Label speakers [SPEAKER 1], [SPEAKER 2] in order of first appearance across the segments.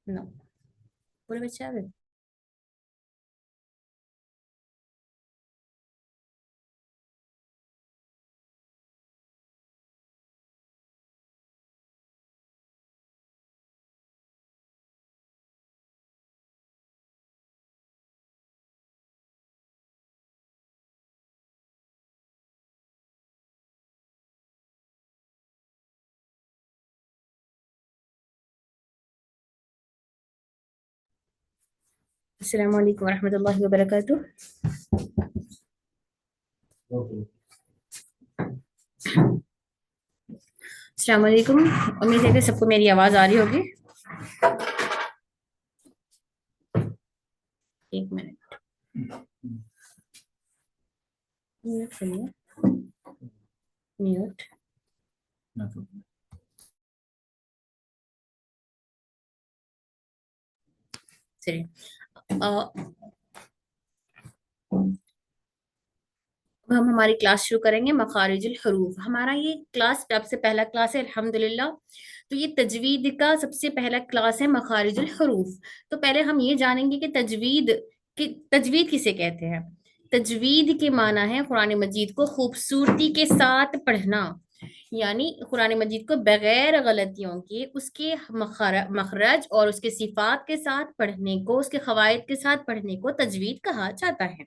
[SPEAKER 1] No, पूरे बच्चे आ गए। अस्सलामु अलैकुम रहमतुल्लाहि व बरकातुहू। अस्सलामु अलैकुम। उम्मीद है कि सबको मेरी आवाज आ रही होगी। एक मिनट, म्यूट करिए, म्यूट। चलिए, अब हम हमारी क्लास शुरू करेंगे। मखारिजुल हरूफ हमारा ये क्लास सबसे पहला क्लास है अल्हम्दुलिल्लाह। तो ये तजवीद का सबसे पहला क्लास है मखारिजुल हरूफ। तो पहले हम ये जानेंगे कि तजवीद किसे कहते हैं। तजवीद के माना है कुरान मजीद को खूबसूरती के साथ पढ़ना, यानी कुरान मजीद को बगैर गलतियों के उसके मखरज और उसके सिफात के साथ पढ़ने को, उसके कवायद के साथ पढ़ने को तजवीद कहा जाता है।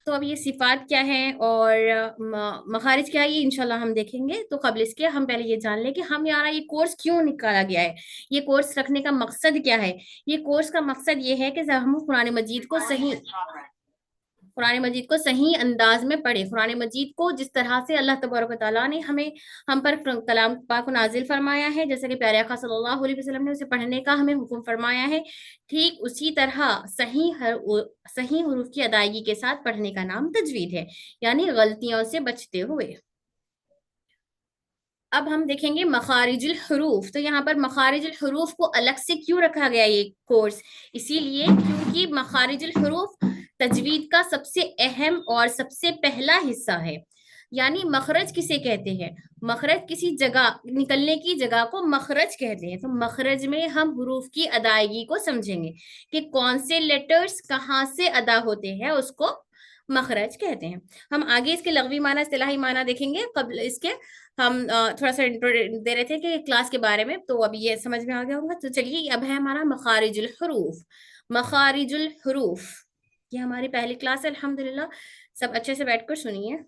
[SPEAKER 1] तो अब ये सिफात क्या है और मखारिज क्या है, ये इंशाल्लाह हम देखेंगे। तो कबल इसके हम पहले ये जान लें कि हम यारा ये कोर्स क्यों निकाला गया है, ये कोर्स रखने का मकसद क्या है। ये कोर्स का मकसद ये है कि हम कुरान मजीद को सही अंदाज में पढ़े। कुरान मजीद को जिस तरह से अल्लाह तबारक व तआला ने हमें हम पर कलाम पाक को नाजिल फरमाया है, जैसे कि प्यारे आका सल्लल्लाहु अलैहि वसल्लम ने उसे पढ़ने का हमें हुक्म फरमाया है, ठीक उसी तरह सही हुरूफ की अदायगी के साथ पढ़ने का नाम तजवीद है, यानी गलतियों से बचते हुए। अब हम देखेंगे मखारिजुल हुरूफ। तो यहाँ पर मखारिजुल हुरूफ को अलग से क्यों रखा गया ये कोर्स, इसीलिए क्योंकि मखारिजुल हुरूफ तजवीद का सबसे अहम और सबसे पहला हिस्सा है। यानी मखरज किसे कहते हैं, मखरज किसी जगह निकलने की जगह को मखरज कहते हैं। तो मखरज में हम हुरूफ की अदायगी को समझेंगे कि कौन से लेटर्स कहाँ से अदा होते हैं, उसको मखरज कहते हैं। हम आगे इसके लग़वी माना इस्तिलाही माना देखेंगे। कबल इसके हम थोड़ा सा इंट्रो दे रहे थे कि क्लास के बारे में, तो अभी ये समझ में आ गया होगा। तो चलिए, अब है हमारा मखारिजुल हुरूफ। मखारिजुल हुरूफ ये हमारी पहली क्लास है अल्हम्दुलिल्लाह। सब अच्छे से बैठकर सुनिए।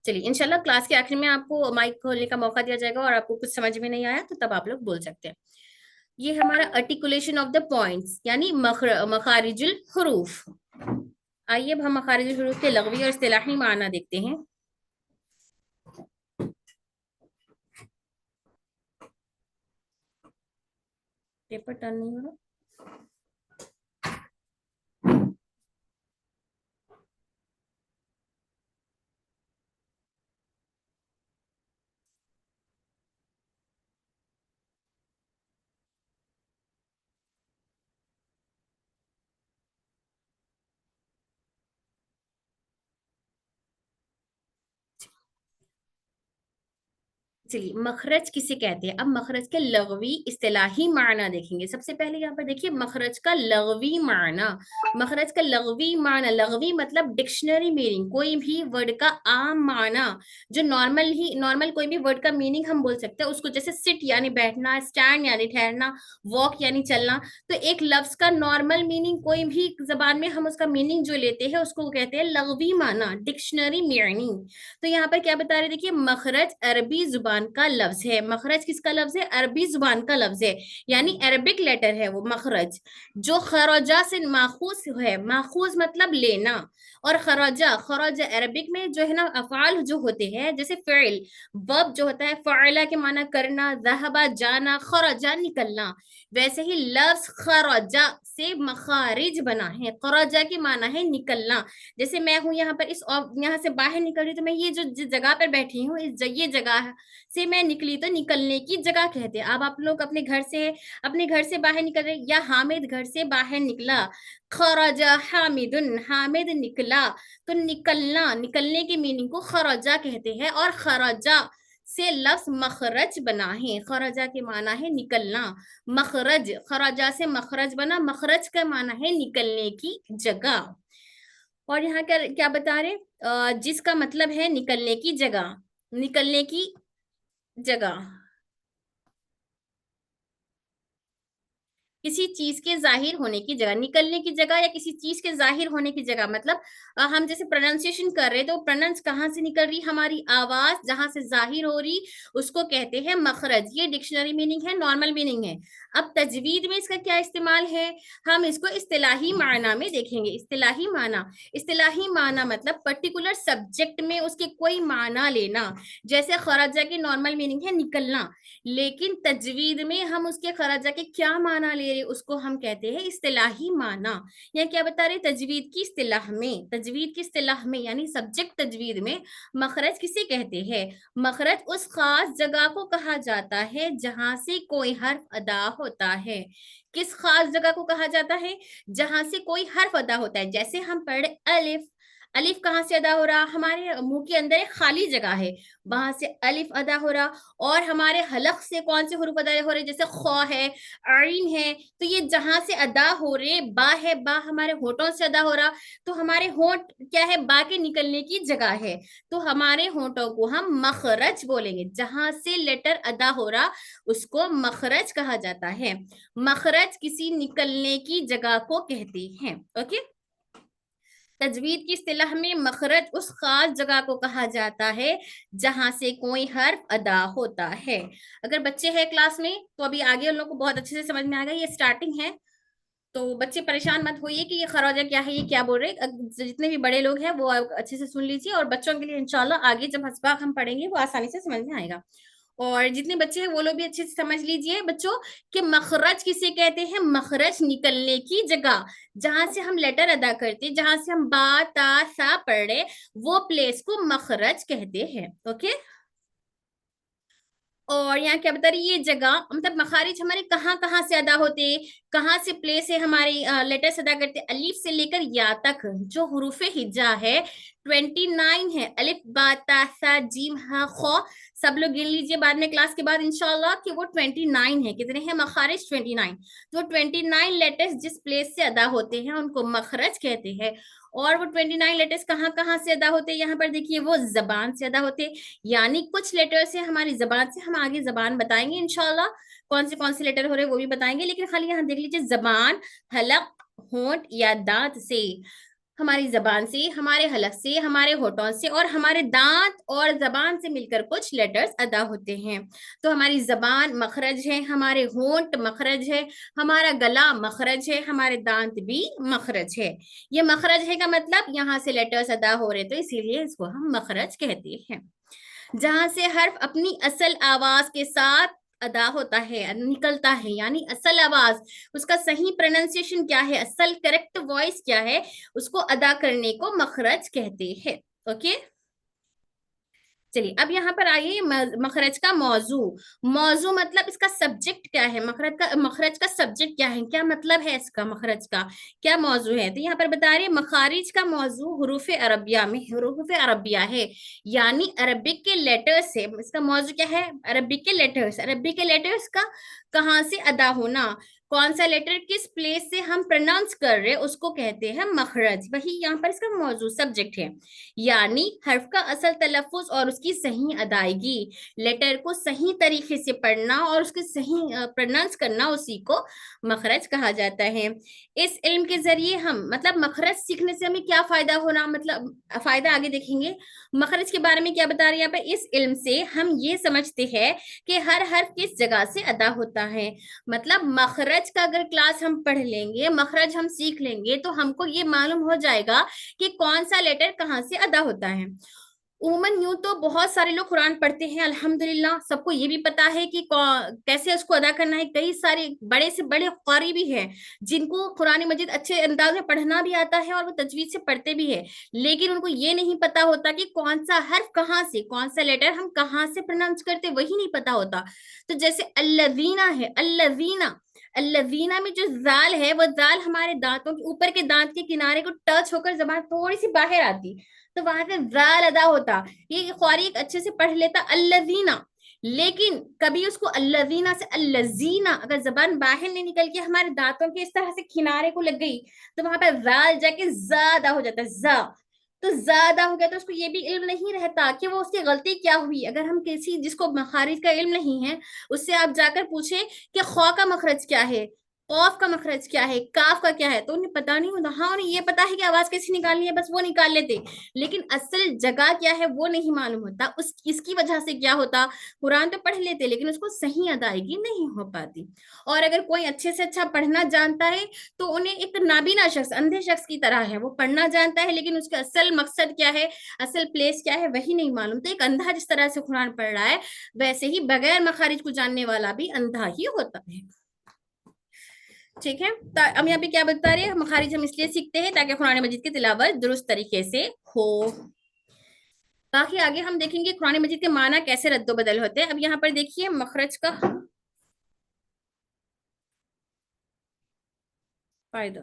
[SPEAKER 1] चलिए, इंशाल्लाह क्लास के आखिर में आपको माइक खोलने का मौका दिया जाएगा और आपको कुछ समझ में नहीं आया तो तब आप लोग बोल सकते हैं। ये हमारा आर्टिकुलेशन ऑफ द पॉइंट्स यानी मखारिजुल हुरूफ। आइए अब हम मखारिजुल हुरूफ के लग़वी और इस्तिलाही माना देखते हैं। पेपर टर्न नहीं हो रहा। चलिए, मखरज किसे कहते हैं। अब मखरज के लग़वी इस्तिलाही माना देखेंगे। सबसे पहले यहाँ पर देखिए मखरज का लग़वी माना। मखरज का लग़वी माना, लग़वी मतलब डिक्शनरी मीनिंग, कोई भी वर्ड का आम माना जो नॉर्मल कोई भी वर्ड का मीनिंग हम बोल सकते हैं उसको, जैसे सिट यानी बैठना, स्टैंड यानी ठहरना, वॉक यानी चलना। तो एक लफ्ज का नॉर्मल मीनिंग कोई भी जबान में हम उसका मीनिंग जो लेते हैं उसको कहते हैं लग़वी माना, डिक्शनरी मीनिंग। तो यहाँ पर क्या बता रहे, देखिए मखरज अरबी जुबान जुबान का लफ्ज है। मखरज किसका लफ्ज है? अरबी जुबान का लफ्ज है, यानी अरबिक लेटर है वो मखरज, जो खरजा से माखूज है। माखूज मतलब लेना, और खरजा, खरजा अरबिक में जो है ना अफआल जो होते हैं, जैसे फ़िल, वर्ब जो होता है फ़अला के माना करना, ज़हबा जाना, खरजा निकलना, वैसे ही लफ्ज खरजा से मखारिज बना है। खरजा के माना है निकलना। जैसे मैं हूं यहाँ पर, इस यहाँ से बाहर निकल रही, तो मैं ये जो जिस जगह पर बैठी हूँ, ये जगह से मैं निकली, तो निकलने की जगह कहते हैं। अब आप लोग अपने घर से बाहर निकल रहे, या हामिद घर से बाहर निकला, खरजा हामिदुन, हामिद निकला, तो निकलना, निकलने की मीनिंग को खरजा कहते हैं। और खरजा से लफ्ज मखरज बना है। खरजा के माना है निकलना, मखरज, खरजा से मखरज बना, मखरज का माना है निकलने की जगह। और यहाँ क्या क्या बता रहे, जिसका मतलब है निकलने की जगह, निकलने की जगह, किसी चीज के जाहिर होने की जगह, निकलने की जगह या किसी चीज के जाहिर होने की जगह। मतलब हम जैसे प्रोनाउंसिएशन कर रहे, तो प्रोनाउंस कहाँ से निकल रही, हमारी आवाज जहां से जाहिर हो रही, उसको कहते हैं मखरज। ये डिक्शनरी मीनिंग है, नॉर्मल मीनिंग है। अब तजवीद में इसका क्या इस्तेमाल है, हम इसको इस्तिलाही माना में देखेंगे। इस्तिलाही माना, इस्तिलाही माना मतलब पर्टिकुलर सब्जेक्ट में उसके कोई माना लेना। जैसे खरजा की नॉर्मल मीनिंग है निकलना, लेकिन तजवीद में हम उसके खरजा के क्या माना ले रहे, उसको हम कहते हैं इस्तिलाही माना। या क्या बता रहे, तजवीद की इस्तिलाह में, तजवीद की इस्तिलाह में यानी सब्जेक्ट तजवीद में मखरज किसे कहते हैं? मखरज उस खास जगह को कहा जाता है जहां से कोई हर्फ अदा होता है। किस खास जगह को कहा जाता है? जहां से कोई हर्फ अदा होता है। जैसे हम पढ़े अलिफ, अलिफ कहाँ से अदा हो रहा, हमारे मुंह के अंदर एक खाली जगह है, वहां से अलिफ अदा हो रहा। और हमारे हलक से कौन से हुरूफ अदा हो रहे, जैसे ख है, आइन है, तो ये जहां से अदा हो रहे, बा है, बा हमारे होठों से अदा हो रहा, तो हमारे होठ क्या है, बा के निकलने की जगह है, तो हमारे होठों को हम मखरज बोलेंगे। जहां से लेटर अदा हो रहा उसको मखरज कहा जाता है। मखरज किसी निकलने की जगह को कहते हैं। ओके, तजवीद की इस्तिलाह में मखरज उस खास जगह को कहा जाता है जहां से कोई हर्फ अदा होता है। अगर बच्चे हैं क्लास में तो अभी आगे उन लोग को बहुत अच्छे से समझ में आ गया, ये स्टार्टिंग है, तो बच्चे परेशान मत होइए कि ये खरौजा क्या है, ये क्या बोल रहे हैं। जितने भी बड़े लोग हैं वो अच्छे से सुन लीजिए, और बच्चों के लिए इंशाल्लाह आगे जब हसबाक हम पढ़ेंगे वो आसानी से समझ में आएगा। और जितने बच्चे हैं वो लोग भी अच्छे से समझ लीजिए बच्चों कि मखरज किसे कहते हैं। मखरज निकलने की जगह, जहां से हम लेटर अदा करते, जहां से हम बा ता सा पढ़ रहे, वो प्लेस को मखरज कहते हैं। ओके, और यहाँ क्या बता रही, ये जगह मतलब मखारिज हमारे कहाँ कहाँ से अदा होते, कहाँ से प्लेस है हमारी लेटर्स अदा करते। अलिफ से लेकर या तक जो हुरूफे हिज्जा है 29 है। अलिफ बा ता सा जीम हा खौ, सब लोग गिन लीजिए बाद में क्लास के बाद इंशाल्लाह कि वो 29 है। कितने हैं मखारिज? 29। तो 29 लेटर्स जिस प्लेस से अदा होते हैं उनको मखरज कहते हैं। और वो 29 लेटर्स कहाँ कहाँ से अदा होते हैं, यहाँ पर देखिए वो जबान से अदा होते हैं। यानी कुछ लेटर्स है हमारी जबान से, हम आगे जबान बताएंगे इंशाल्लाह कौन से लेटर हो रहे हैं वो भी बताएंगे, लेकिन खाली यहाँ देख लीजिए जबान, हलक, होंठ या दांत से, हमारी जबान से, हमारे हलक से, हमारे होठों से और हमारे दांत और जबान से मिलकर कुछ लेटर्स अदा होते हैं। तो हमारी जबान मखरज है, हमारे होंठ मखरज है, हमारा गला मखरज है, हमारे दांत भी मखरज है। ये मखरज है का मतलब यहाँ से लेटर्स अदा हो रहे, तो इसीलिए इसको हम मखरज कहते हैं। जहां से हर्फ अपनी असल आवाज के साथ अदा होता है, निकलता है, यानी असल आवाज, उसका सही प्रोनाउंसिएशन क्या है, असल करेक्ट वॉइस क्या है, उसको अदा करने को मखरज कहते हैं। ओके, चलिए अब यहाँ पर आइए मखरज का मौजू। मौजू मतलब इसका सब्जेक्ट क्या है, मखरज का सब्जेक्ट क्या है, क्या मतलब है इसका, मखरज का क्या मौजू है। तो यहाँ पर बता रहे हैं मखारिज का मौजू हुरूफ अरबिया में, हुरूफ अरबिया है, यानी अरबिक के लेटर्स है। इसका मौजू क्या है, अरबिक के लेटर्स, अरबिक के लेटर्स का कहाँ से अदा होना, कौन सा लेटर किस प्लेस से हम प्रोनाउंस कर रहे हैं उसको कहते हैं मखरज। वही यहाँ पर इसका मौजूद सब्जेक्ट है, यानी हर्फ का असल तलफ्फुज और उसकी सही अदायगी, लेटर को सही तरीके से पढ़ना और उसके सही प्रोनाउंस करना, उसी को मखरज कहा जाता है। इस इल्म के जरिए हम मतलब मखरज सीखने से हमें क्या फायदा होना, मतलब फायदा आगे देखेंगे। मखरज के बारे में क्या बता रहे हैं यहाँ पे, इस इल्म से हम ये समझते हैं कि हर हर्फ किस जगह से अदा होता है। मतलब मखरज का अगर क्लास हम पढ़ लेंगे, मखरज हम सीख लेंगे, तो हमको ये मालूम हो जाएगा कि कौन सा लेटर कहाँ से अदा होता है। उमूमन यूं तो बहुत सारे लोग कुरान पढ़ते हैं अल्हम्दुलिल्लाह, सबको ये भी पता है कि कैसे उसको अदा करना है। कई सारे बड़े से बड़े कारी भी हैं जिनको कुरान मजीद अच्छे अंदाज में पढ़ना भी आता है और वो तजवीज से पढ़ते भी है, लेकिन उनको ये नहीं पता होता कि कौन सा हर्फ कहाँ से, कौन सा लेटर हम कहाँ से प्रोनाउंस करते, वही नहीं पता होता। तो जैसे अल्लवीना है, अल्लवीना, अल्लवीना में जो जाल है, वो जाल हमारे दांतों के ऊपर के दांत के किनारे को टच होकर जबान थोड़ी सी बाहर आती, तो वहां से जाल अदा होता। ये ख्वारी एक अच्छे से पढ़ लेता अल्लजीना, लेकिन कभी उसको अल्लजीना से अल्लजीना अगर जबान बाहर नहीं निकल के हमारे दांतों के इस तरह से किनारे को लग गई, तो वहां पर जाल जाके ज्यादा हो जाता है, जा। तो ज्यादा हो गया तो उसको ये भी इल्म नहीं रहता कि वो उसकी गलती क्या हुई। अगर हम किसी जिसको मखारिज का इल्म नहीं है, उससे आप जाकर पूछे कि खौ का मखरज क्या है, कौफ का मखरज क्या है, काफ का क्या है, तो उन्हें पता नहीं होता। हाँ, उन्हें ये पता है कि आवाज कैसे निकालनी है, बस वो निकाल लेते, लेकिन असल जगह क्या है वो नहीं मालूम होता। उस इसकी वजह से क्या होता, कुरान तो पढ़ लेते लेकिन उसको सही अदायगी नहीं हो पाती। और अगर कोई अच्छे से अच्छा पढ़ना जानता है तो उन्हें एक नाबीना शख्स, अंधे शख्स की तरह है, वो पढ़ना जानता है लेकिन उसका असल मकसद क्या है, असल प्लेस क्या है, वही नहीं मालूम। तो एक अंधा जिस तरह से कुरान पढ़ रहा है, वैसे ही बगैर मखारिज को जानने वाला भी अंधा ही होता है। ठीक है, तो अब यहाँ पे क्या बता रहे हैं, मखारिज हम इसलिए सीखते हैं ताकि कुरान मजीद की तिलावत दुरुस्त तरीके से हो। बाकी आगे हम देखेंगे कुरान मजीद के माना कैसे रद्दो बदल होते हैं। अब यहाँ पर देखिए मखरज का फायदा,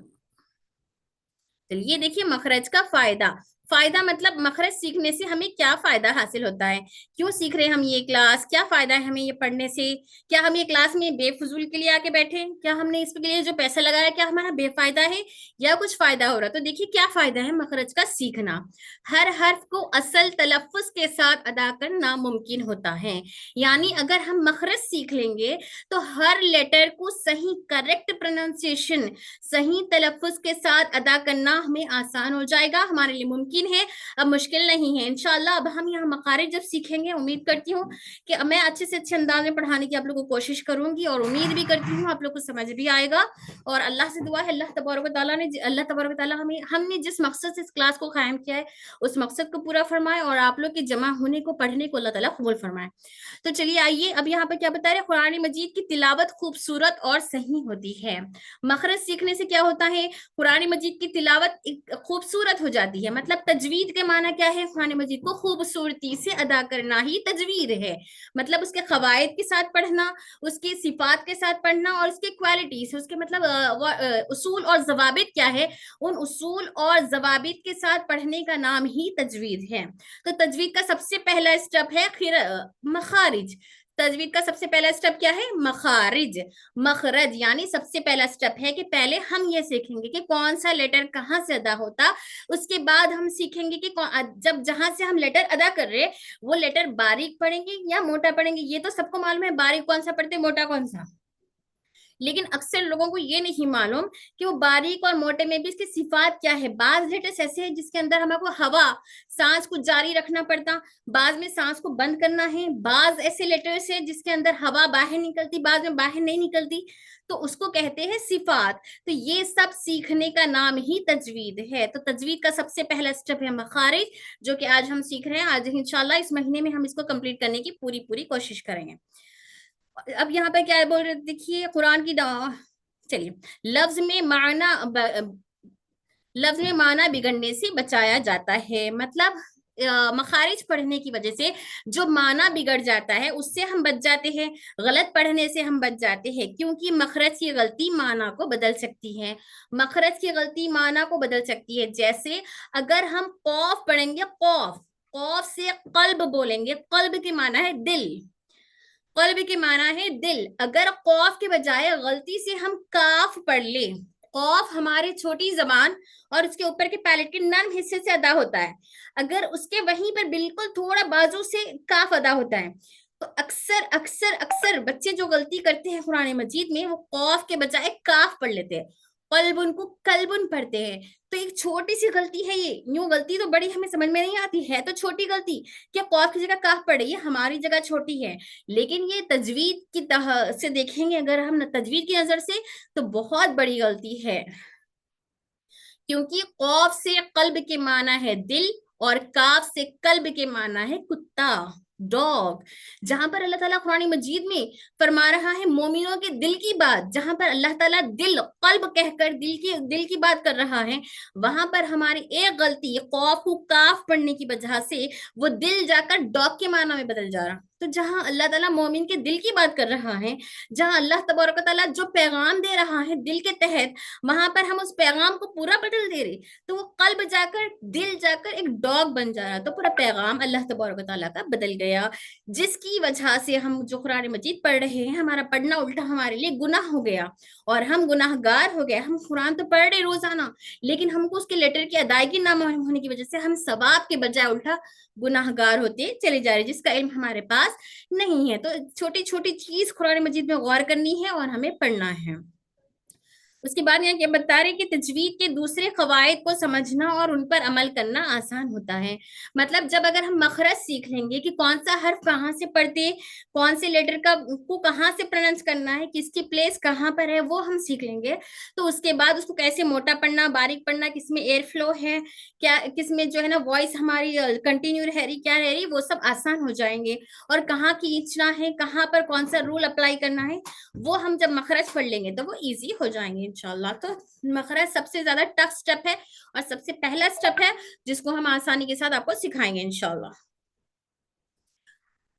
[SPEAKER 1] चलिए देखिए मखरज का फायदा। फायदा मतलब मखरज सीखने से हमें क्या फायदा हासिल होता है, क्यों सीख रहे हैं हम ये क्लास, क्या फायदा है हमें ये पढ़ने से। क्या हम ये क्लास में बेफजूल के लिए आके बैठे, क्या हमने इसके लिए जो पैसा लगाया क्या हमारा बेफायदा है या कुछ फायदा हो रहा है। तो देखिए क्या फायदा है मखरज का सीखना। हर हर्फ को असल तलफ्फुज के साथ अदा करना मुमकिन होता है, यानी अगर हम मखरज सीख लेंगे तो हर लेटर को सही करेक्ट प्रोनाउंसिएशन, सही तलफ्फुज के साथ अदा करना हमें आसान हो जाएगा, हमारे लिए मुमकिन है, अब मुश्किल नहीं है इंशाल्लाह। अब हम यहाँ मखारिज जब सीखेंगे, उम्मीद करती हूँ कि मैं अच्छे से अच्छे अंदाज में पढ़ाने की आप लोगों को कोशिश करूंगी और उम्मीद भी करती हूँ आप लोग को समझ भी आएगा। और अल्लाह से दुआ है अल्लाह तबारक व तआला ने, अल्लाह तबारक व तआला हमने जिस मकसद से इस क्लास को कायम किया है उस मकसद को पूरा फरमाए और आप लोग के जमा होने को, पढ़ने को अल्लाह ताला कबूल फरमाए। तो चलिए आइए अब यहाँ पर क्या बता रहे हैं, कुरान मजीद की तिलावत खूबसूरत और सही होती है। मखरज सीखने से क्या होता है, कुरान मजीद की तिलावत खूबसूरत हो जाती है। मतलब तजवीद के माना क्या है, कुरान मजीद को खूबसूरती से अदा करना ही तजवीद है। मतलब उसके कवायद के साथ पढ़ना, उसके सिफात के साथ पढ़ना और उसके क्वालिटी से, उसके मतलब उसूल और जवाबित क्या है, उन उसूल और जवाबित के साथ पढ़ने का नाम ही तजवीद है। तो तजवीद का सबसे पहला स्टेप है मखारिज। तजवीद का सबसे पहला स्टेप क्या है, मखारिज, मखरज, यानी सबसे पहला स्टेप है कि पहले हम ये सीखेंगे कि कौन सा लेटर कहाँ से अदा होता। उसके बाद हम सीखेंगे कि जब जहां से हम लेटर अदा कर रहे हैं वो लेटर बारीक पढ़ेंगे या मोटा पढ़ेंगे। ये तो सबको मालूम है बारीक कौन सा पढ़ते, मोटा कौन सा, लेकिन अक्सर लोगों को ये नहीं मालूम कि वो बारीक और मोटे में भी इसकी सिफात क्या है। बाज लेटर्स ऐसे हैं जिसके अंदर हमको हवा, सांस को जारी रखना पड़ता, बाज में सांस को बंद करना है। बाज ऐसे लेटर्स है जिसके अंदर हवा बाहर निकलती, बाज में बाहर नहीं निकलती, तो उसको कहते हैं सिफात। तो ये सब सीखने का नाम ही तजवीद है। तो तजवीद का सबसे पहला स्टेप है मखारिज, जो कि आज हम सीख रहे हैं। आज इंशाल्लाह इस महीने में हम इसको कंप्लीट करने की पूरी पूरी कोशिश करेंगे। अब यहाँ पे क्या बोल रहे, देखिए कुरान की चलिए, लफ्ज में माना लफ्ज में माना बिगड़ने से बचाया जाता है। मतलब मखारिज पढ़ने की वजह से जो माना बिगड़ जाता है उससे हम बच जाते हैं, गलत पढ़ने से हम बच जाते हैं, क्योंकि मखरज की गलती माना को बदल सकती है। मखरज की गलती माना को बदल सकती है। जैसे अगर हम कौफ पढ़ेंगे, कौफ, कौफ से कल्ब बोलेंगे, कल्ब की माना है दिल, قلب کے معنی ہے دل. اگر قوف کے بجائے غلطی سے ہم کاف پڑھ لیں، قوف ہماری چھوٹی زبان اور اس کے اوپر کے پیلٹ کے نرم حصے سے ادا ہوتا ہے، اگر اس کے وہیں پر بالکل تھوڑا بازو سے کاف ادا ہوتا ہے، تو اکثر اکثر اکثر بچے جو غلطی کرتے ہیں قرآن مجید میں، وہ قوف کے بجائے کاف پڑھ لیتے ہیں، قلبن کو کلبن پڑھتے ہیں. تو ایک چھوٹی سی غلطی ہے یہ، یوں غلطی تو بڑی ہمیں سمجھ میں نہیں آتی ہے، تو چھوٹی غلطی کہ قوف کی جگہ کاف پڑھے، یہ ہماری جگہ چھوٹی ہے، لیکن یہ تجوید کی سے دیکھیں گے اگر ہم تجوید کی نظر سے تو بہت بڑی غلطی ہے، کیونکہ قوف سے قلب کے معنی ہے دل اور کاف سے قلب کے معنی ہے کتا، ڈاگ. جہاں پر اللہ تعالیٰ قرآن مجید میں فرما رہا ہے مومنوں کے دل کی بات، جہاں پر اللہ تعالیٰ دل قلب کہہ کر دل کی بات کر رہا ہے، وہاں پر ہماری ایک غلطی قوف کو کاف پڑھنے کی وجہ سے وہ دل جا کر ڈاگ کے معنی میں بدل جا رہا. تو جہاں اللہ تعالیٰ مومن کے دل کی بات کر رہا ہے، جہاں اللہ تبارک و تعالیٰ جو پیغام دے رہا ہے دل کے تحت، وہاں پر ہم اس پیغام کو پورا بدل دے رہے، تو وہ قلب جا کر دل جا کر ایک ڈاگ بن جا رہا، تو پورا پیغام اللہ تبارک و تعالیٰ کا بدل گیا، جس کی وجہ سے ہم جو قرآن مجید پڑھ رہے ہیں ہمارا پڑھنا الٹا ہمارے لیے گناہ ہو گیا اور ہم گناہ گار ہو گئے. ہم قرآن تو پڑھ رہے روزانہ، لیکن ہم کو اس کے لیٹر کی ادائیگی نہ ہونے کی وجہ سے ہم ثواب کے بجائے الٹا گناہ گار ہوتے چلے جا رہے، جس کا علم ہمارے پاس نہیں ہے. تو چھوٹی چھوٹی چیز قرآن مجید میں غور کرنی ہے اور ہمیں پڑھنا ہے. اس کے بعد یہاں بتا رہے کہ تجوید کے دوسرے قواعد کو سمجھنا اور ان پر عمل کرنا آسان ہوتا ہے. مطلب جب اگر ہم مخرج سیکھ لیں گے کہ کون سا حرف کہاں سے پڑھتے، کون سے لیٹر کو کہاں سے پروننس کرنا ہے، کس کی پلیس کہاں پر ہے، وہ ہم سیکھ لیں گے، تو اس کے بعد اس کو کیسے موٹا پڑھنا، باریک پڑھنا، کس میں ایئر فلو ہے، کیا کس میں جو ہے نا وائس ہماری کنٹینیو رہ رہی کیا رہ رہی، وہ سب آسان ہو جائیں گے. اور کہاں کھینچنا ہے، کہاں پر کون سا رول اپلائی کرنا ہے، وہ ہم جب مخرج پڑھ لیں گے تو وہ ایزی ہو جائیں گے انشاءاللہ. تو مخرج سب سے زیادہ ٹف سٹیپ ہے اور سب سے پہلا سٹیپ ہے جس کو ہم آسانی کے ساتھ آپ کو سکھائیں گے انشاءاللہ.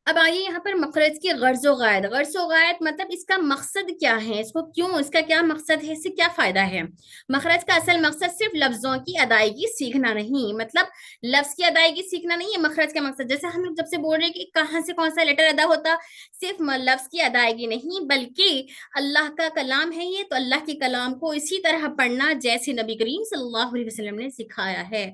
[SPEAKER 1] اب آئیے یہاں پر مخرج کی غرض و غائد. غرض و غائد مطلب اس کا مقصد کیا ہے، اس کو کیوں، اس کا کیا مقصد ہے، اس سے کیا فائدہ ہے. مخرج کا اصل مقصد صرف لفظوں کی ادائیگی سیکھنا نہیں، مطلب لفظ کی ادائیگی سیکھنا نہیں ہے مخرج کا مقصد. جیسے ہم جب سے بول رہے ہیں کہ کہاں سے کون سا لیٹر ادا ہوتا، صرف لفظ کی ادائیگی نہیں بلکہ اللہ کا کلام ہے یہ، تو اللہ کے کلام کو اسی طرح پڑھنا جیسے نبی کریم صلی اللہ علیہ وسلم نے سکھایا ہے.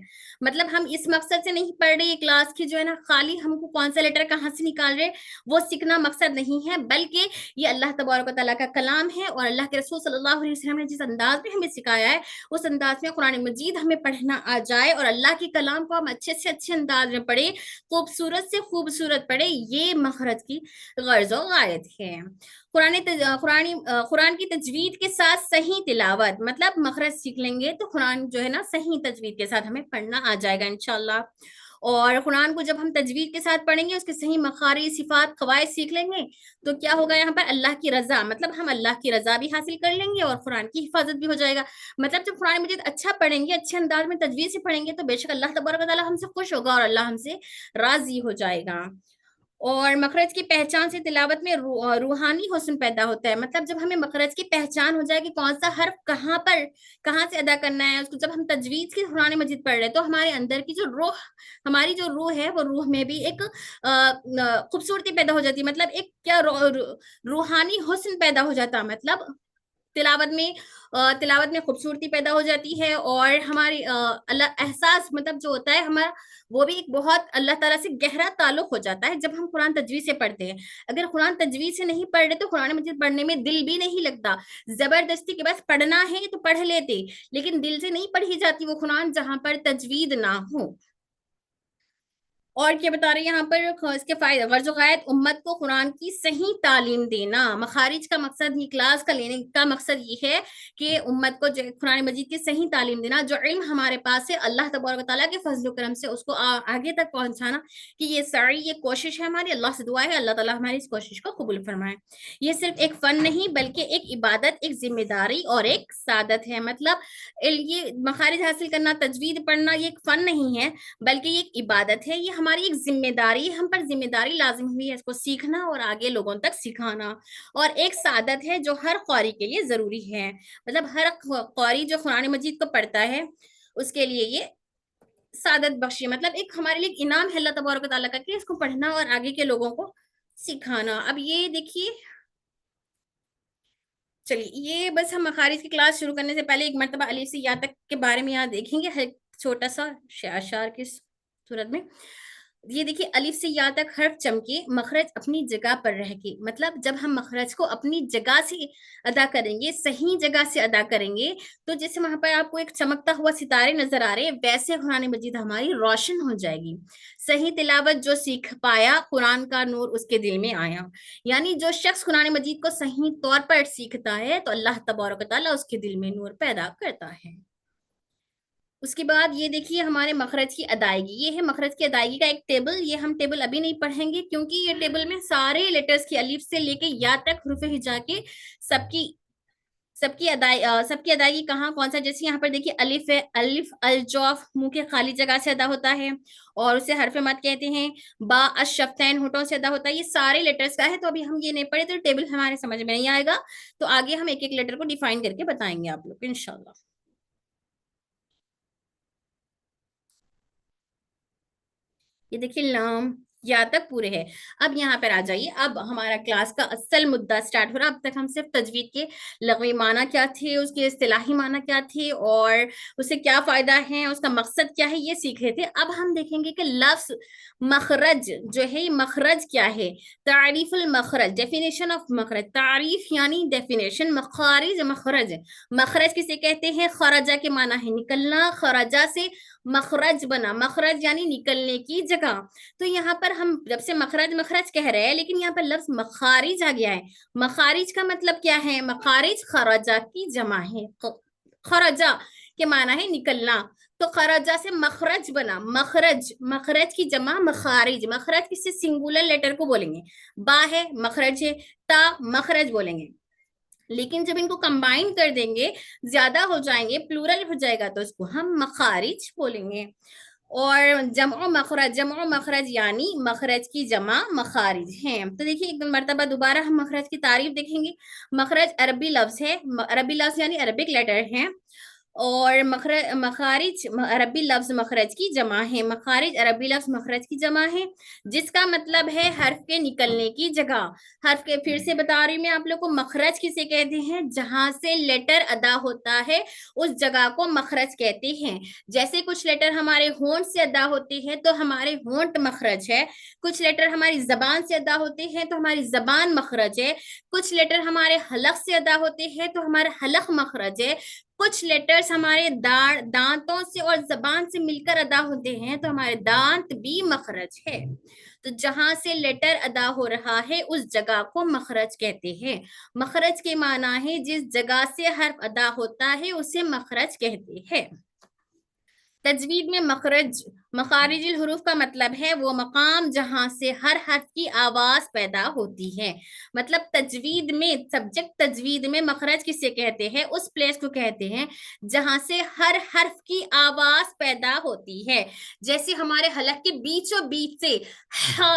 [SPEAKER 1] مطلب ہم اس مقصد سے نہیں پڑھ رہے کلاس کی جو ہے نا خالی ہم کو کون سا لیٹر کہاں سے نکال رہے وہ سیکھنا مقصد نہیں ہے، بلکہ یہ اللہ تبارک و تعالیٰ کا کلام ہے اور اللہ کے رسول صلی اللہ علیہ وسلم نے جس انداز میں ہمیں سکھایا ہے اس انداز میں قرآن مجید ہمیں پڑھنا آ جائے اور اللہ کے کلام کو ہم اچھے سے اچھے انداز میں پڑھے، خوبصورت سے خوبصورت پڑھے، یہ مخرج کی غرض و غایت ہے. قرآن کی تجوید کے ساتھ صحیح تلاوت، مطلب مخرج سیکھ لیں گے تو قرآن جو ہے نا صحیح تجوید کے ساتھ ہمیں پڑھنا آ جائے گا انشاءاللہ. اور قرآن کو جب ہم تجوید کے ساتھ پڑھیں گے، اس کے صحیح مخارج، صفات، قواعد سیکھ لیں گے، تو کیا ہوگا یہاں پر اللہ کی رضا، مطلب ہم اللہ کی رضا بھی حاصل کر لیں گے اور قرآن کی حفاظت بھی ہو جائے گا. مطلب جب قرآن مجید اچھا پڑھیں گے، اچھے انداز میں تجوید سے پڑھیں گے، تو بے شک اللہ تبارک و تعالیٰ ہم سے خوش ہوگا اور اللہ ہم سے راضی ہو جائے گا. اور مخرج کی پہچان سے تلاوت میں روحانی حسن پیدا ہوتا ہے. مطلب جب ہمیں مخرج کی پہچان ہو جائے کہ کون سا حرف کہاں سے ادا کرنا ہے، اس کو جب ہم تجوید کی قرآن مجید پڑھ رہے ہیں تو ہمارے اندر کی جو روح، ہماری جو روح ہے وہ روح میں بھی ایک خوبصورتی پیدا ہو جاتی ہے. مطلب ایک کیا روحانی حسن پیدا ہو جاتا ہے. مطلب تلاوت میں خوبصورتی پیدا ہو جاتی ہے اور ہماری اللہ احساس مطلب جو ہوتا ہے ہمارا، وہ بھی ایک بہت اللہ تعالیٰ سے گہرا تعلق ہو جاتا ہے جب ہم قرآن تجوید سے پڑھتے ہیں. اگر قرآن تجوید سے نہیں پڑھ رہے تو قرآن مجید پڑھنے میں دل بھی نہیں لگتا. زبردستی کے بس پڑھنا ہے تو پڑھ لیتے، لیکن دل سے نہیں پڑھی جاتی وہ قرآن جہاں پر تجوید نہ ہو. اور کیا بتا رہے ہیں یہاں پر اس کے فائدہ، غرض و غایت امت کو قرآن کی صحیح تعلیم دینا. مخارج کا مقصد ہی کلاس کا لینے کا مقصد یہ ہے کہ امت کو قرآن مجید کی صحیح تعلیم دینا. جو علم ہمارے پاس ہے اللہ تبارک و تعالیٰ کے فضل و کرم سے اس کو آگے تک پہنچانا، کہ یہ ساری یہ کوشش ہے ہماری. اللہ سے دعا ہے اللہ تعالیٰ ہماری اس کوشش کو قبول فرمائے. یہ صرف ایک فن نہیں بلکہ ایک عبادت، ایک ذمہ داری اور ایک سعادت ہے. مطلب یہ مخارج حاصل کرنا، تجوید پڑھنا، یہ ایک فن نہیں ہے بلکہ یہ ایک عبادت ہے. یہ ہماری ایک ذمہ داری، ہم پر ذمہ داری لازم ہوئی ہے اس کو سیکھنا اور آگے لوگوں تک سکھانا. اور ایک سعادت ہے جو ہر قاری کے لیے ضروری ہے. مطلب ہر قاری جو قرآن مجید کو پڑھتا ہے اس کے لیے یہ سعادت بخشی، مطلب ایک ہمارے لیے ایک انعام ہے اللہ تبارک و تعالیٰ کا کہ اس کو پڑھنا اور آگے کے لوگوں کو सिखाना। अब ये देखिए, चलिए ये बस हम मखारिज की क्लास शुरू करने से पहले एक मरतबा अलिफ से या तक के बारे में यहाँ देखेंगे, हर छोटा सा अशार की सूरत में। ये देखिए, अलिफ से या तक हर्फ चमके, मखरज अपनी जगह पर रह के, मतलब जब हम मखरज को अपनी जगह से अदा करेंगे, सही जगह से अदा करेंगे, तो जैसे वहां पर आपको एक चमकता हुआ सितारे नजर आ रहे हैं, वैसे कुरान मजीद हमारी रोशन हो जाएगी। सही तिलावत जो सीख पाया, कुरान का नूर उसके दिल में आया। यानी जो शख्स कुरान मजीद को सही तौर पर सीखता है तो अल्लाह तबारक व तआला उसके दिल में नूर पैदा करता है। उसके बाद ये देखिए हमारे मखरज की अदायगी, ये है मखरज की अदायगी का एक टेबल। ये हम टेबल अभी नहीं पढ़ेंगे क्योंकि ये टेबल में सारे लेटर्स की अलिफ से लेके या तक हुरूफ हिजा के सबकी सबकी अदायगी कहाँ कौन सा, जैसे यहाँ पर देखिए अलिफ है, अलिफ अल जौफ मुंह के खाली जगह से अदा होता है और उसे हरफ मद कहते हैं। बा अशफ्तैन होठों से अदा होता है। ये सारे लेटर्स का है, तो अभी हम ये नहीं पढ़े तो टेबल हमारे समझ में नहीं आएगा, तो आगे हम एक एक लेटर को डिफाइन करके बताएंगे आप लोग को इंशाल्लाह। ये देखिए लाम या तक पूरे हैं। अब यहाँ पर आ जाइए, अब हमारा क्लास का असल मुद्दा स्टार्ट हो रहा है। अब तक हम सिर्फ तजवीद के लग़वी माना क्या थे, उसके इस्तिलाही माना क्या थे और उससे क्या फायदा है, उसका मकसद क्या है, ये सीख रहे थे। अब हम देखेंगे कि लफ्ज मखरज जो है, मखरज क्या है। तारीफुल मखरज, डेफिनेशन ऑफ मखरज, तारीफ यानी डेफिनेशन। मखारिज मखरज, मखरज किसे कहते हैं, खरजा के माना है निकलना, खरजा से मखरज बना, मखरज यानी निकलने की जगह। तो यहाँ पर हम जब से मखरज मखरज कह रहे हैं, लेकिन यहाँ पर लफ्ज मखारिज आ गया है। मखारिज का मतलब क्या है, मखारिज खरजा की जमा है, खरजा के माना है निकलना, तो खरजा से मखरज बना, मखरज, मखरज की जमा मखारिज। मखरज किसी सिंगुलर लेटर को बोलेंगे, बा है मखरज है, ता मखरज बोलेंगे। लेकिन जब इनको कंबाइन कर देंगे, ज्यादा हो जाएंगे, प्लूरल हो जाएगा, तो इसको हम मखारिज बोलेंगे। और जमो मखरज यानी मखरज की जमा मखारिज हैं। तो देखिए एक मरतबा दोबारा हम मखरज की तारीफ देखेंगे। मखरज अरबी लफ्ज है, अरबी लफ्ज यानी अरबिक लेटर है, और मखारिज अरबी लफ्ज मखरज की जमा है, मखारिज अरबी लफ्ज मखरज की जमा है, जिसका मतलब है हर्फ के निकलने की जगह। हर्फ के, फिर से बता रही हूँ मैं आप लोग को, मखरज किसे कहते हैं, जहां से लेटर अदा होता है उस जगह को मखरज कहते हैं। जैसे कुछ लेटर हमारे होंठ से अदा होते हैं तो हमारे होंठ मखरज है, कुछ लेटर हमारी जबान से अदा होते हैं तो हमारी जबान मखरज है, कुछ लेटर हमारे हलक से अदा होते हैं तो हमारा हलक मखरज है, कुछ लेटर्स हमारे दांतों से और जबान से मिलकर अदा होते हैं तो हमारे दांत भी मखरज है। तो जहां से लेटर अदा हो रहा है उस जगह को मखरज कहते हैं। मखरज के माना है जिस जगह से हर्फ अदा होता है उसे मखरज कहते हैं। तजवीद में मखरज, मखारिजुल हुरूफ का मतलब है वो मकाम जहां से हर हर्फ की आवाज पैदा होती है। मतलब तजवीद में, सब्जेक्ट तजवीद में मखरज किसे कहते हैं, उस प्लेस को कहते हैं जहां से हर हर्फ की आवाज पैदा होती है। जैसे हमारे हलक के बीचों बीच से हा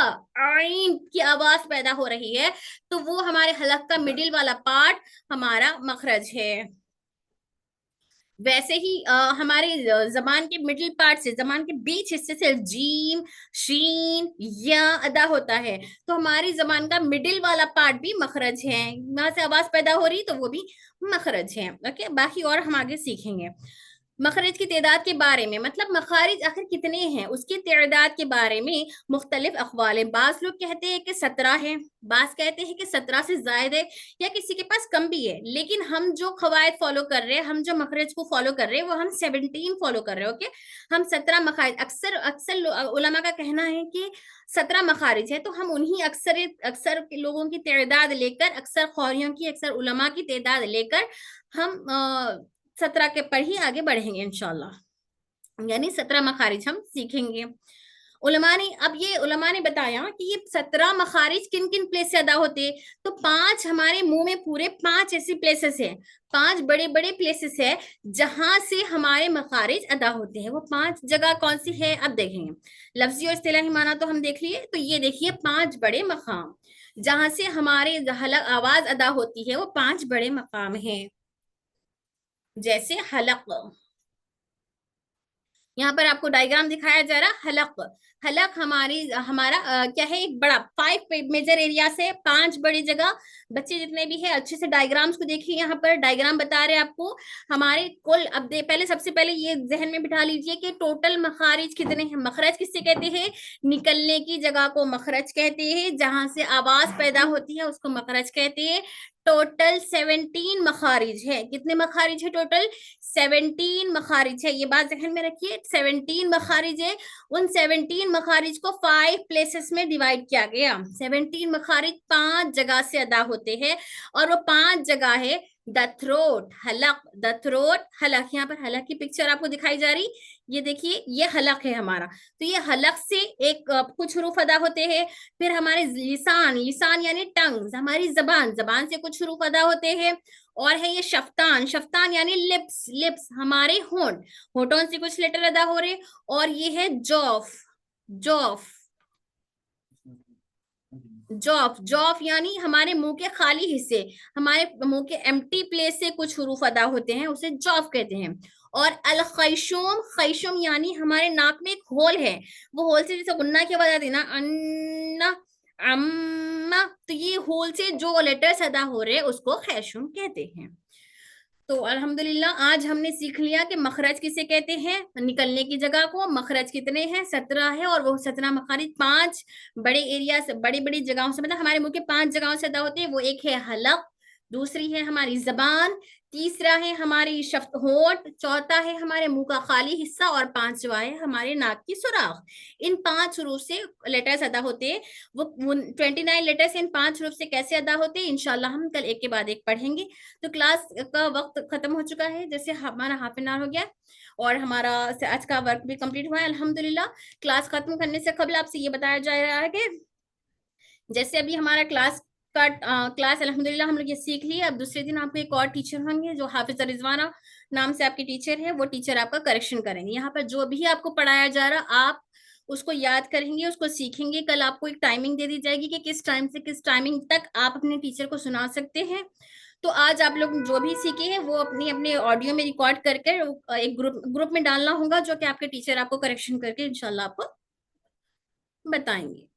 [SPEAKER 1] आइन की आवाज पैदा हो रही है, तो वो हमारे हलक का मिडिल वाला पार्ट हमारा मखरज है। वैसे ही हमारे जबान के मिडिल पार्ट से, जबान के बीच हिस्से से जीम शीन या अदा होता है, तो हमारी जबान का मिडिल वाला पार्ट भी मखरज है, वहां से आवाज पैदा हो रही तो वो भी मखरज है। ओके, बाकी और हम आगे सीखेंगे। मखरज की तादाद के बारे में, मतलब मखारिज आखिर कितने हैं उसकी तादाद के बारे में मुख्तलिफ अखवाल है। बाज लोग कहते हैं कि 17 है, बाज कहते हैं कि 17 से ज्यादा है, या किसी के पास कम भी है। लेकिन हम जो कवायद फॉलो कर रहे हैं, हम जो मखरज को फॉलो कर रहे हैं, वो हम 17 फॉलो कर रहे हैं। ओके, हम 17 मखारिज, अक्सर अक्सर उलमा का कहना है कि 17 मखारिज है, तो हम उन्हीं अक्सर लोगों की तादाद लेकर, अक्सर खौरियों की, अक्सर उलमा की तादाद लेकर हम 17 के पर ही आगे बढ़ेंगे इंशाल्लाह। यानी 17 मखारिज हम सीखेंगे। उलमा ने, अब ये उलमा ने बताया कि ये 17 मखारिज किन किन प्लेस से अदा होते हैं। तो 5 हमारे मुंह में पूरे 5 ऐसे प्लेसेस है, 5 बड़े बड़े प्लेसेस है जहां से हमारे मखारिज अदा होते हैं। वो 5 जगह कौन सी है अब देखेंगे। लफ्जी और इस्तिलाही माना तो हम देख लिए, तो ये देखिए 5 बड़े मकाम जहां से हमारे आवाज अदा होती है, वो 5 बड़े मकाम हैं। जैसे हलक, यहाँ पर आपको डायग्राम दिखाया जा रहा है। हलक, हलक हमारा क्या है, एक बड़ा 5 मेजर एरिया से 5 बड़ी जगह। बच्चे जितने भी है अच्छे से डायग्राम्स को देखिए, यहाँ पर डायग्राम बता रहे हैं आपको हमारे कुल। अब पहले सबसे पहले ये जहन में बिठा लीजिए कि टोटल मखारिज कितने हैं। मखरज किससे कहते हैं, निकलने की जगह को मखरज कहते हैं, जहां से आवाज पैदा होती है उसको मखरज कहते हैं। टोटल 17 मखारिज है। कितने मखारिज है टोटल, 17 मखारिज है। ये बात जहन में रखिए, 17 मखारिज है। उन 17 मखारिज को 5 प्लेसेस में डिवाइड किया गया। 17 मखारिज 5 जगह से अदा होते हैं, और वो 5 जगह है द थ्रोट, हलक, द थ्रोट, हलक। यहाँ पर हलक की पिक्चर आपको दिखाई जा रही, ये देखिए, ये हलक है हमारा। तो ये हलक से एक कुछ हरूफ अदा होते हैं। फिर हमारे लिसान, लिसान यानी टंग, हमारी जबान, जबान से कुछ हरूफ अदा होते हैं। और है ये शफ्तान, शफ्तान यानी लिप्स, लिप्स हमारे होंठ, होठों से कुछ लेटर अदा हो रहे। और ये है जॉफ, जॉफ, जॉफ, जॉफ यानी हमारे मुंह के खाली हिस्से, हमारे मुंह के एम्प्टी प्लेस से कुछ हरूफ अदा होते हैं, उसे जॉफ कहते हैं। और अल खैशुम, खैशुम यानी हमारे नाक में एक होल है, वो होल से जैसे गुन्ना की आवाज आती है ना, अन्ना, अम्मा, तो ये होल से जो लेटर्स अदा हो रहे हैं उसको खैशुम कहते हैं। तो अल्हम्दुलिल्लाह आज हमने सीख लिया कि मखरज किसे कहते हैं, निकलने की जगह को। मखरज कितने हैं, 17 है, और वो 17 मखारिज 5 बड़े एरिया से, बड़ी बड़ी जगहों से, मतलब हमारे मुंह के 5 जगहों से अदा होते हैं। वो एक है हलक, दूसरी है हमारी जबान, तीसरा है हमारी शफ्त होंठ, चौथा है हमारे मुंह का खाली हिस्सा, और पांचवा है हमारे नाक की सुराख। इन 5 हरूफ से लेटर्स अदा होते हैं। वो 29 लेटर्स इन 5 हरूफ से कैसे अदा होते हैं, इंशाल्लाह हम कल एक के बाद एक पढ़ेंगे। तो क्लास का वक्त खत्म हो चुका है, जैसे हमारा हाफ एन आवर हो गया, और हमारा आज का वर्क भी कंप्लीट हुआ है अल्हम्दुलिल्लाह। क्लास खत्म करने से कबल आपसे ये बताया जा रहा है कि जैसे अभी हमारा क्लास अल्हम्दुलिल्लाह हम लोग ये सीख लिए। अब दूसरे दिन आपको एक और टीचर होंगे जो हाफिजा रिजवाना नाम से आपकी टीचर है, वो टीचर आपका करेक्शन करेंगे। यहाँ पर जो भी आपको पढ़ाया जा रहा आप उसको याद करेंगे, उसको सीखेंगे। कल आपको एक टाइमिंग दे दी जाएगी कि किस टाइम से किस टाइमिंग तक आप अपने टीचर को सुना सकते हैं। तो आज आप लोग जो भी सीखे हैं वो अपने अपने ऑडियो में रिकॉर्ड करके एक ग्रुप में डालना होगा, जो कि आपके टीचर आपको करेक्शन करके इंशाल्लाह आपको बताएंगे।